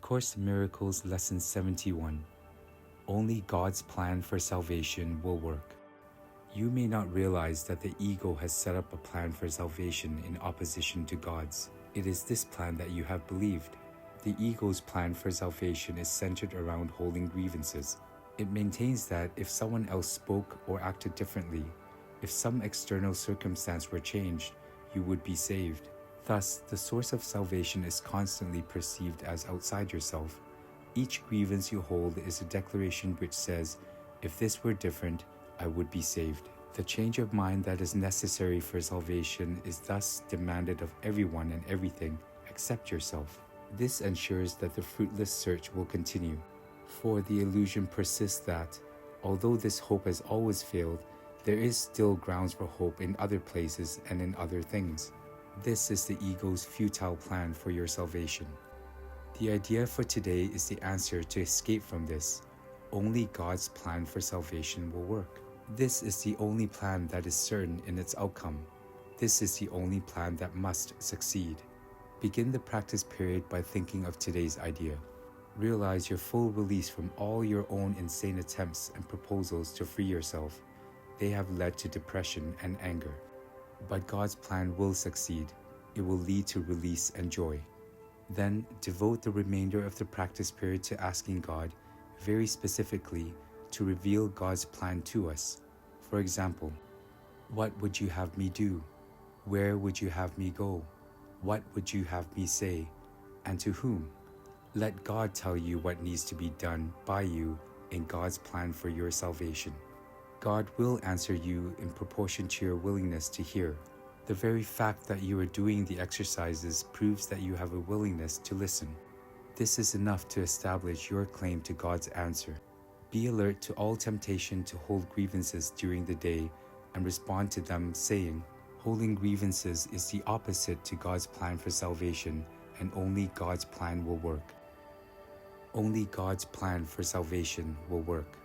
Course in Miracles Lesson 71. Only God's plan for salvation will work. You may not realize that the ego has set up a plan for salvation in opposition to God's. It is this plan that you have believed. The ego's plan for salvation is centered around holding grievances. It maintains that if someone else spoke or acted differently, if some external circumstance were changed, you would be saved. Thus, the source of salvation is constantly perceived as outside yourself. Each grievance you hold is a declaration which says, if this were different, I would be saved. The change of mind that is necessary for salvation is thus demanded of everyone and everything except yourself. This ensures that the fruitless search will continue. For the illusion persists that, although this hope has always failed, there is still grounds for hope in other places and in other things. This is the ego's futile plan for your salvation. The idea for today is the answer to escape from this. Only God's plan for salvation will work. This is the only plan that is certain in its outcome. This is the only plan that must succeed. Begin the practice period by thinking of today's idea. Realize your full release from all your own insane attempts and proposals to free yourself. They have led to depression and anger. But God's plan will succeed. It will lead to release and joy. Then devote the remainder of the practice period to asking God, very specifically, to reveal God's plan to us. For example, what would you have me do? Where would you have me go? What would you have me say? And to whom? Let God tell you what needs to be done by you in God's plan for your salvation. God will answer you in proportion to your willingness to hear. The very fact that you are doing the exercises proves that you have a willingness to listen. This is enough to establish your claim to God's answer. Be alert to all temptation to hold grievances during the day and respond to them saying, holding grievances is the opposite to God's plan for salvation, and only God's plan will work. Only God's plan for salvation will work.